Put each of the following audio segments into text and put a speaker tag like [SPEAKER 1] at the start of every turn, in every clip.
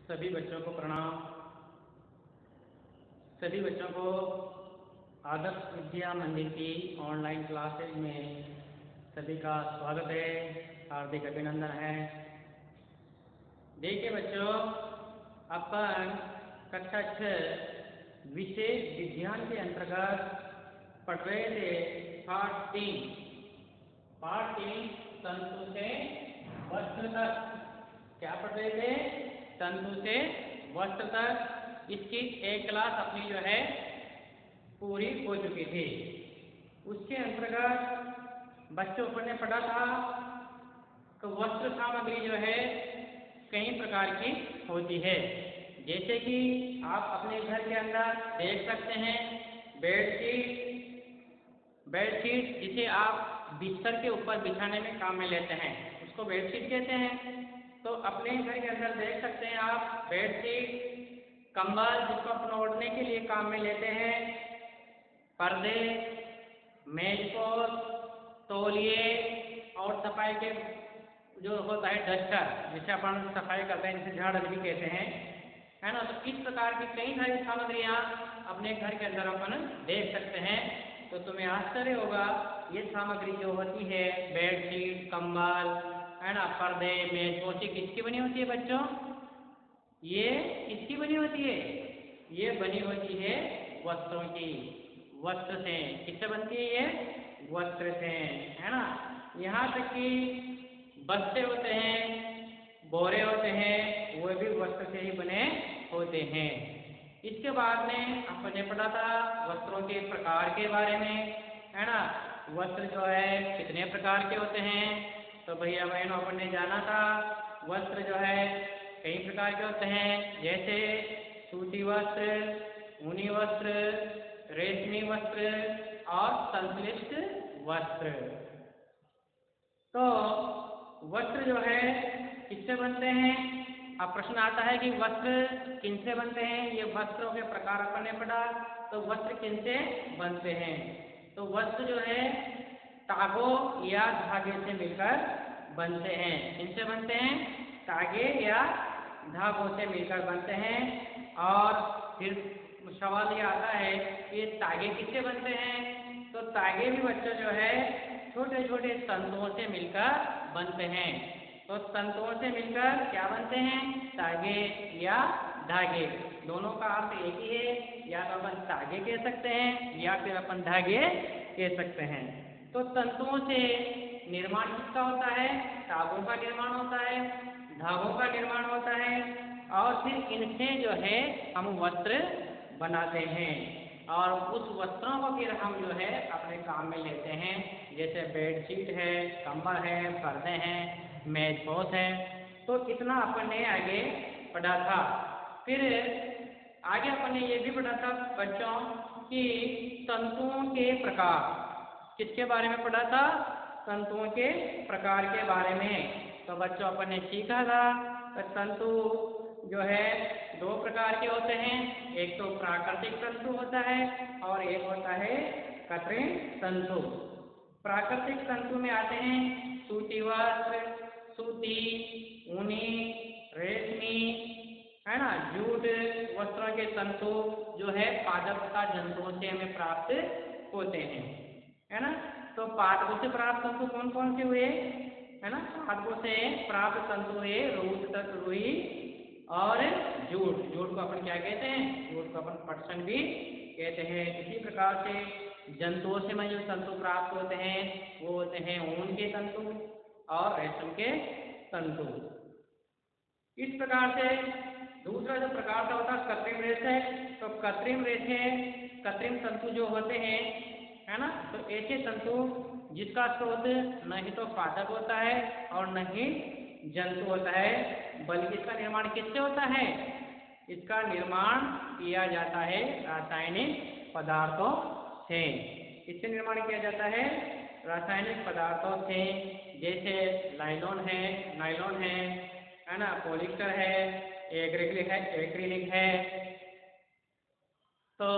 [SPEAKER 1] सभी बच्चों को प्रणाम। सभी बच्चों को आदर्श विद्या मंदिर की ऑनलाइन क्लासेज में सभी का स्वागत है, हार्दिक अभिनंदन है। देखिए बच्चों, अपन कक्षा 6 विषय विज्ञान के अंतर्गत पढ़ रहे थे पाठ 3 तंतु से वस्त्र तक। क्या पढ़ रहे थे? तंतु से वस्त्र तक। इसकी एक क्लास अपनी जो है पूरी हो चुकी थी। उसके अंतर्गत बच्चों ने पढ़ा था कि वस्त्र सामग्री जो है कई प्रकार की होती है। जैसे कि आप अपने घर के अंदर देख सकते हैं बेडशीट जिसे आप बिस्तर के ऊपर बिछाने में काम में लेते हैं, उसको बेडशीट कहते हैं। तो अपने घर के अंदर देख सकते हैं आप बेडशीट, कंबल जिसको अपन ओढ़ने के लिए काम में लेते हैं, पर्दे, मेजपोश, तौलिए और सफाई के जो होता है डस्टर, जिसे अपन सफाई करते हैं, जिसे झाड़ू भी कहते हैं, है ना। तो इस प्रकार की कई सारी सामग्रियाँ अपने घर के अंदर अपन देख सकते हैं। तो तुम्हें आश्चर्य होगा, ये सामग्री जो होती है बेडशीट, कंबल, है ना, पर्दे, मेजपोश, किसकी बनी होती है बच्चों? ये किसकी बनी होती है? ये बनी होती है वस्त्रों की। वस्त्र से। किससे बनती है ये? वस्त्र से, है ना। यहाँ तक कि बस्ते होते हैं, बोरे होते हैं, वो भी वस्त्र से ही बने होते हैं। इसके बाद में आपने पढ़ा था वस्त्रों के प्रकार के बारे में, है ना। वस्त्र जो है कितने प्रकार के होते हैं, तो भैया बहनों अपन ने जाना था वस्त्र जो है कई प्रकार के होते हैं। जैसे सूती वस्त्र, ऊनी वस्त्र, रेशमी वस्त्र और संश्लिष्ट वस्त्र। तो वस्त्र जो है किससे बनते हैं? अब प्रश्न आता है कि वस्त्र किनसे बनते हैं। ये वस्त्रों के प्रकार अपन ने पढ़ा। तो वस्त्र किनसे बनते हैं? तो वस्त्र जो है तागों या धागे से मिलकर बनते हैं। किनसे बनते हैं? धागे या धागों से मिलकर बनते हैं। और फिर सवाल ये आता है कि तागे किससे बनते हैं? तो तागे भी बच्चों जो है छोटे छोटे तंतुओं से मिलकर बनते हैं। तो तंतुओं से मिलकर क्या बनते हैं? तागे या धागे। दोनों का अर्थ एक ही है, या तो अपन तागे कह सकते हैं या फिर अपन धागे कह सकते हैं। तो तंतुओं से निर्माण किसका होता है? तागों का निर्माण होता है, धागों का निर्माण होता है, और फिर इनसे जो है हम वस्त्र बनाते हैं। और उस वस्त्रों को फिर हम जो है अपने काम में लेते हैं। जैसे बेडशीट है, कंबल है, पर्दे हैं, मेजपोश है। तो इतना अपन ने आगे पढ़ा था। फिर आगे अपन ने ये भी पढ़ा था बच्चों कि तंतुओं के प्रकार। किसके बारे में पढ़ा था? तंतुओं के प्रकार के बारे में। तो बच्चों अपन ने सीखा था कि तंतु जो है 2 प्रकार के होते हैं। एक तो प्राकृतिक तंतु होता है और एक होता है कृत्रिम तंतु। प्राकृतिक तंतु में आते हैं सूती वस्त्र, सूती, ऊनी, रेशमी, है ना, जूट वस्त्रों के तंतु जो है पादप जंतुओं से हमें प्राप्त होते हैं, है ना। तो पादपों से प्राप्त तंतु कौन कौन से हुए, है ना? पादपों से प्राप्त तंतु हुए रुई और जूट। जूट को अपन क्या कहते हैं? जूट को अपन पटसन भी कहते हैं। इसी प्रकार से जंतुओं से में जो तंतु प्राप्त होते हैं वो होते हैं ऊन के तंतु और रेशम के तंतु। इस प्रकार से दूसरा जो प्रकार होता है कृत्रिम रेशे। तो कृत्रिम तंतु जो होते हैं, है ना, तो ऐसे तंतु जिसका स्रोत न ही तो पादप होता है और न ही जंतु होता है, बल्कि इसका निर्माण किससे होता है? इसका निर्माण किया जाता है रासायनिक पदार्थों से। किससे निर्माण किया जाता है? रासायनिक पदार्थों से। जैसे नायलॉन है ना, पॉलिस्टर है, एक्रिलिक है। तो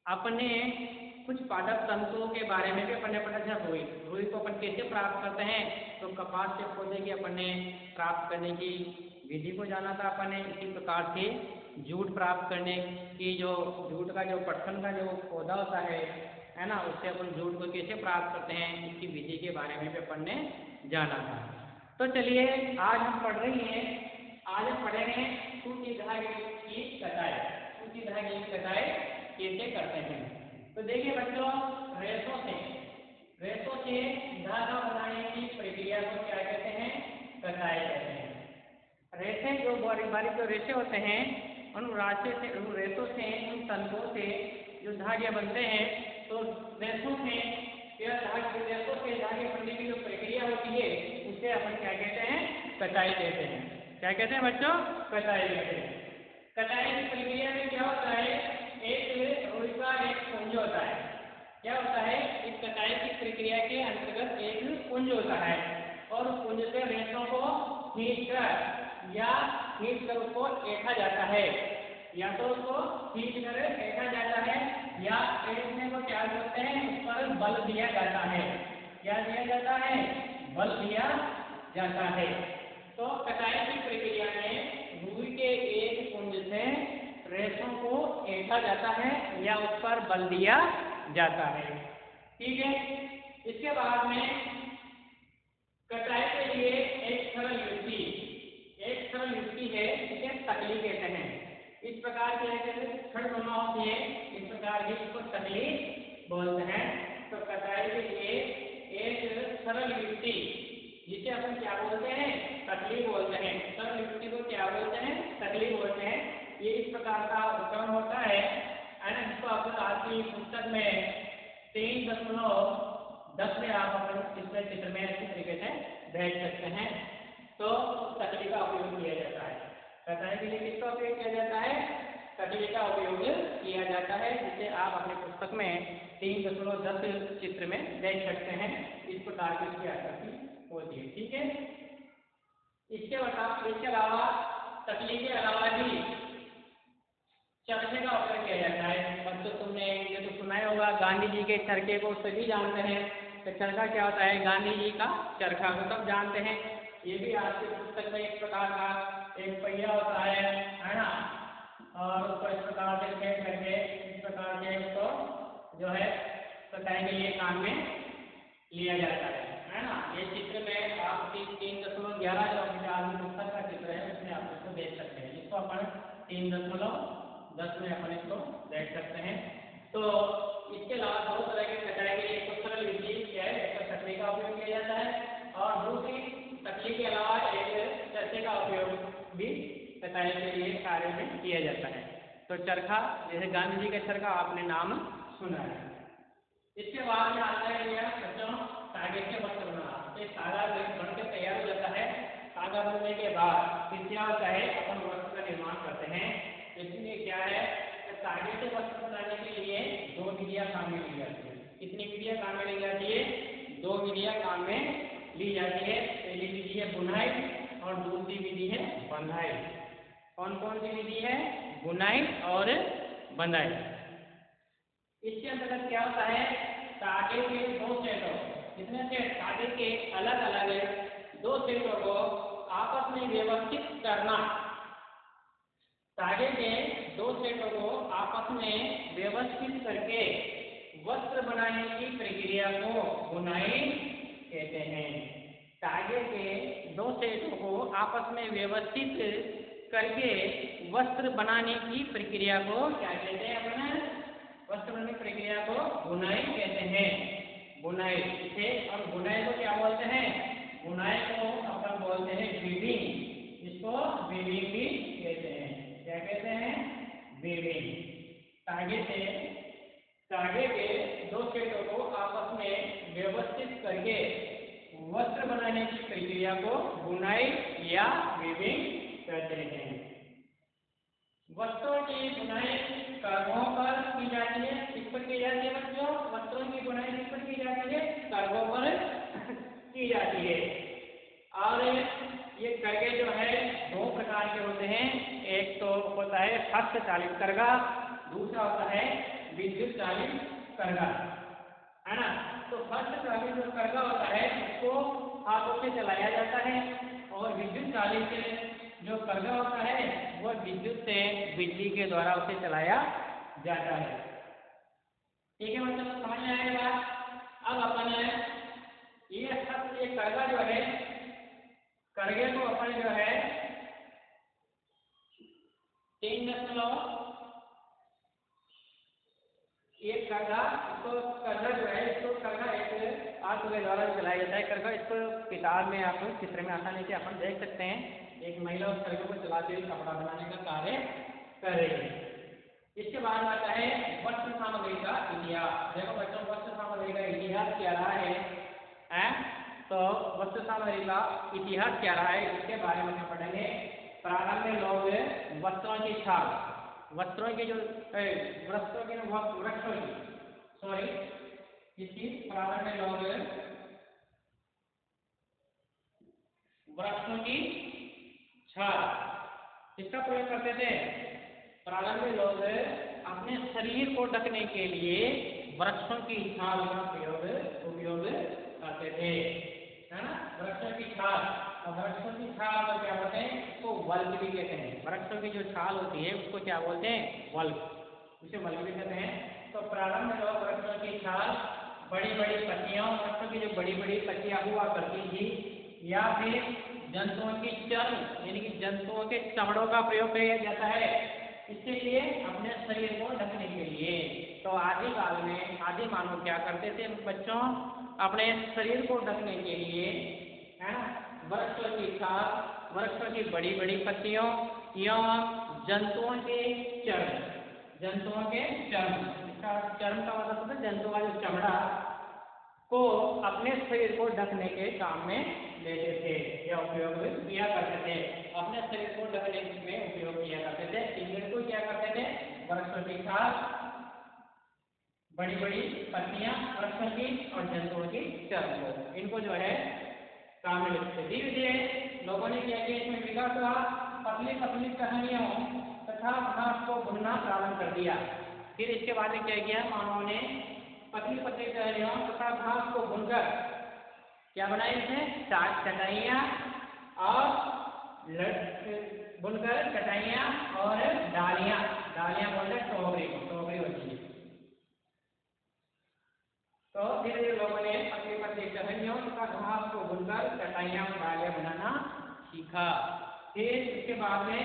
[SPEAKER 1] अपने कुछ पादप तंतुओं के बारे में भी अपन ने पढ़ा था। रुई को अपन कैसे प्राप्त करते हैं? तो कपास के पौधे की अपन ने प्राप्त करने की विधि को जाना था अपन ने। इसी प्रकार से जूट प्राप्त करने की जो जूट का जो पटसन का जो पौधा होता है ना, उससे अपन जूट को कैसे प्राप्त करते हैं, इसकी विधि के बारे में भी अपन ने जाना था। तो चलिए आज हम पढ़ रही हैं, आज हम पढ़ेंगे सूती धागे की कटाई। सूती धागे की कटाई कैसे करते हैं। तो देखिए बच्चों, रेशों से धागा बनाने की प्रक्रिया को क्या कहते हैं, कटाई कहते हैं। रेशे जो बारीक बारीक जो रेशे होते हैं, उन रेशों से उन तंतुओं से जो धागे बनते हैं, तो रेशों से धागे बनने की जो प्रक्रिया होती है उसे अपन क्या कहते हैं, कटाई कहते हैं। क्या कहते हैं बच्चों, कटाई कहते हैं। कटाई की प्रक्रिया में क्या होता है, एक रुई का एक पुंज होता है। क्या होता है, इस कटाई की प्रक्रिया के अंतर्गत एक पुंज होता है और उस पुंज से रेशों को खींच कर उसको ऐंठा जाता है, या तो उसको खींच कर ऐंठा जाता है, या ऐंठने को क्या करते हैं, उस पर बल दिया जाता है। क्या दिया जाता है, बल दिया जाता है। तो कटाई की प्रक्रिया में रुई के एक पुंज से रेशों को ऐंठा जाता है या उस पर बल दिया जाता है। ठीक है। इसके बाद में कटाई के लिए एक सरल युक्ति है जिसे तकली कहते हैं। इस प्रकार के छड़ होती है, इस प्रकार की इसको तकली बोलते हैं। तो कटाई के लिए एक सरल युक्ति जिसे अपन क्या बोलते हैं, तकली बोलते हैं। सरल युक्ति को क्या बोलते हैं, तकली बोलते हैं। ये इस प्रकार का उपकरण होता है जिसको अपन आपकी पुस्तक में 3.10 में आप अपन इस चित्र में अच्छी तरीके से देख सकते हैं। तो तकली का उपयोग किया जाता है। कटाई के लिए किसका उपयोग किया जाता है, तकली का उपयोग किया जाता है, जिसे आप अपनी पुस्तक में 3.10 चित्र में देख सकते हैं। इस प्रकार की इसकी आकृति होती है। ठीक है। इसके अलावा तकली के अलावा भी चरखे का उपयोग किया जाता है। बच्चों तुमने ये तो सुना ही होगा, गांधी जी के चरखे को सभी जानते हैं। तो चरखा क्या होता है, गांधी जी का चरखा को सब जानते हैं। ये भी आपकी पुस्तक में एक प्रकार का एक पहिया होता है ना, और उसको इस प्रकार से फेंक करके इस प्रकार से उसको जो है कटाई के लिए काम में लिया जाता है ना। ये चित्र में आप 3.11 जो अपनी पुस्तक का चित्र है उसमें आप इसको देख सकते हैं। इसको अपन 3.10 में अपन इसको देख सकते हैं। तो इसके अलावा दो तरह की कटाई के लिए एक सरल विधि है, एक तकली का उपयोग किया जाता है, और दूसरी तकली के अलावा एक चरखे का उपयोग भी कटाई के लिए कार्य में किया जाता है। तो चरखा, जैसे गांधी जी का चरखा आपने नाम सुना है। इसके बाद में आता है यह बच्चों धागे से वस्त्र बनाना। तो धागा बन के तैयार हो जाता है। धागा बनने के बाद फिर क्या होता है, अपन वस्त्र का निर्माण करते हैं। इसलिए क्या है, धागे से वस्त्र बनाने के लिए दो विधियां काम में ली जाती है। कितनी विधियां काम में ली जाती है, दो विधियां काम में ली जाती है। पहली विधि है बुनाई और दूसरी विधि है बंधाई। कौन कौन सी विधि है, बुनाई और बंधाई। इसके अंतर्गत क्या होता है, धागे के दो सेटों, कितने सेट, धागे के अलग अलग दो सेटों को आपस में व्यवस्थित करना। धागे के दो सेटों को आपस में व्यवस्थित करके वस्त्र बनाने की प्रक्रिया को बुनाई कहते हैं। धागे के दो सेटों को आपस में व्यवस्थित करके वस्त्र बनाने की प्रक्रिया को क्या कहते हैं, अपन वस्त्र बनाने की प्रक्रिया को बुनाई कहते हैं। बुनाई से, और बुनाई को क्या बोलते हैं, बुनाई को अपन बोलते हैं वीविंग। इसको वीविंग भी कहते हैं। क्या कहते हैं, वीविंग। धागे के दो सेटों को आपस में व्यवस्थित करके वस्त्र बनाने की प्रक्रिया को बुनाई या वीविंग कहते हैं। वस्त्रों की बुनाई कर्गों पर की जाती है। किस पर की जाती है बच्चों, वस्त्रों की बुनाई किस पर की जाती है, कर्गों पर की जाती है। और ये कर्गे जो है दो प्रकार के होते हैं। एक तो होता है हस्त चालित कर्गा, दूसरा होता है विद्युत चालित कर्गा, है ना। तो हस्त चालित जो कर्गा होता है उसको हाथों से चलाया जाता है, और विद्युत चालित जो करघा होता है वो विद्युत से बिजली के द्वारा उसे चलाया जाता है। ठीक है मतलब समझ में आएगा। अब अपन ये करघा जो है, करघे को अपन जो है 3.1 करघा, इसको करघा जो है, इसको करघा एक आग के द्वारा चलाया जाता है। करघा इसको किताब में आप चित्र में आसानी से अपन देख सकते हैं। एक महिला उस करघे को चलाते हुए कपड़ा बनाने का कार्य कर रही है। इसके बाद आता है वस्त्र सामग्री का इतिहास। देखो बच्चों, वस्त्र सामग्री का इतिहास क्या रहा है, तो वस्त्र सामग्री का इतिहास क्या रहा है इसके बारे में हम पढ़ेंगे। प्रारंभ में लोग वस्त्रों की छाल, वस्त्रों की जो वस्त्रों की वृक्षों की सॉरी इसकी प्रारंभ में लोग वृक्षों की छाल इसका प्रयोग करते थे। प्रारंभ में लोग अपने शरीर को ढकने के लिए वृक्षों की छाल का उपयोग करते थे, है ना। वृक्षों की छाल, और वृक्षों की छाल को क्या बोलते हैं, उसको वल्क भी कहते हैं। वृक्षों की जो छाल होती है उसको क्या बोलते हैं, वल्क, उसे वल्क भी कहते हैं। तो प्रारंभ में लोग वृक्षों की छाल, बड़ी बड़ी पत्तियां, वृक्षों की जो बड़ी बड़ी पत्तियां हुआ करती थी, या फिर जंतुओं की चर्म यानी कि जंतुओं के चमड़ों का प्रयोग किया जाता है, इसके लिए अपने शरीर को ढकने के लिए। तो आदिकाल में आदि मानव क्या करते थे बच्चों, अपने शरीर को ढकने के लिए, है ना, वृक्षों की छाल, वृक्षों की बड़ी बड़ी पत्तियों या जंतुओं के चर्म, जंतुओं के चर्म, इसका चर्म का मतलब होता है जंतुओं का जो चमड़ा को अपने शरीर को ढकने के काम में लेते थे या उपयोग किया करते थे। अपने शरीर को ढकने में उपयोग किया करते थे। इनको क्या करते थे, वृक्षों की छाल, बड़ी बड़ी पत्तियां वृक्षों की और जंतुओं की चर्म को, इनको जो है काम में लेते थे। धीरे धीरे लोगों ने क्या किया, इसमें विकास हुआ, पतली पतली टहनियों तथा घास को बुनना प्रारंभ कर दिया। फिर इसके बाद में क्या किया, मानव ने पतली पतली टहनियों तथा घास को बुनकर क्या बनाई, थे चटाइयाँ और बुनकर चटाइयाँ और डालियाँ, डालियाँ बोलते टोकरी को, टोकरी होती है। तो धीरे धीरे लोगों ने पतली पतली टहनियों तथा घास को बुनकर चटाइयाँ और डालियाँ बनाना सीखा। फिर उसके बाद में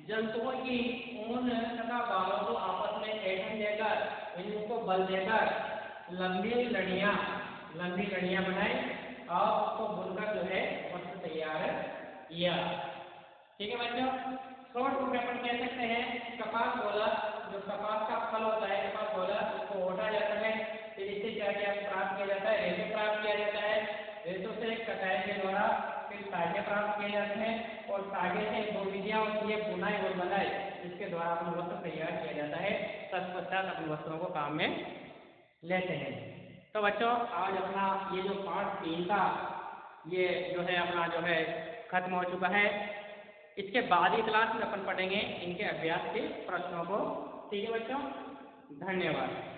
[SPEAKER 1] जंतुओं की ऊन तथा बालों को आपस में ऐठन देकर, इनको बल देकर लंबी लड़ियाँ बनाई और उसको बुनकर जो है वस्त्र तैयार किया। ठीक है बच्चों, शॉर्ट रूप में अपन कह सकते हैं कपास गोला, जो कपास का फल होता है कपास गोला, उसको ओढ़ा जाता है। फिर इससे क्या क्या प्राप्त किया जाता है, रेशे प्राप्त किया जाता है। रेशों से कटाई के द्वारा फिर तागे प्राप्त किए जाते हैं, और तागे से दो विधियां होती है, बुनाई और बनाई, जिसके द्वारा अपन वस्त्र तैयार किया जाता है। तत्पश्चात अपन वस्त्रों को काम में लेते हैं। तो बच्चों आज अपना ये जो पार्ट 3 का ये जो है अपना जो है खत्म हो चुका है। इसके बाद ही क्लास में अपन पढ़ेंगे इनके अभ्यास के प्रश्नों को। ठीक है बच्चों, धन्यवाद।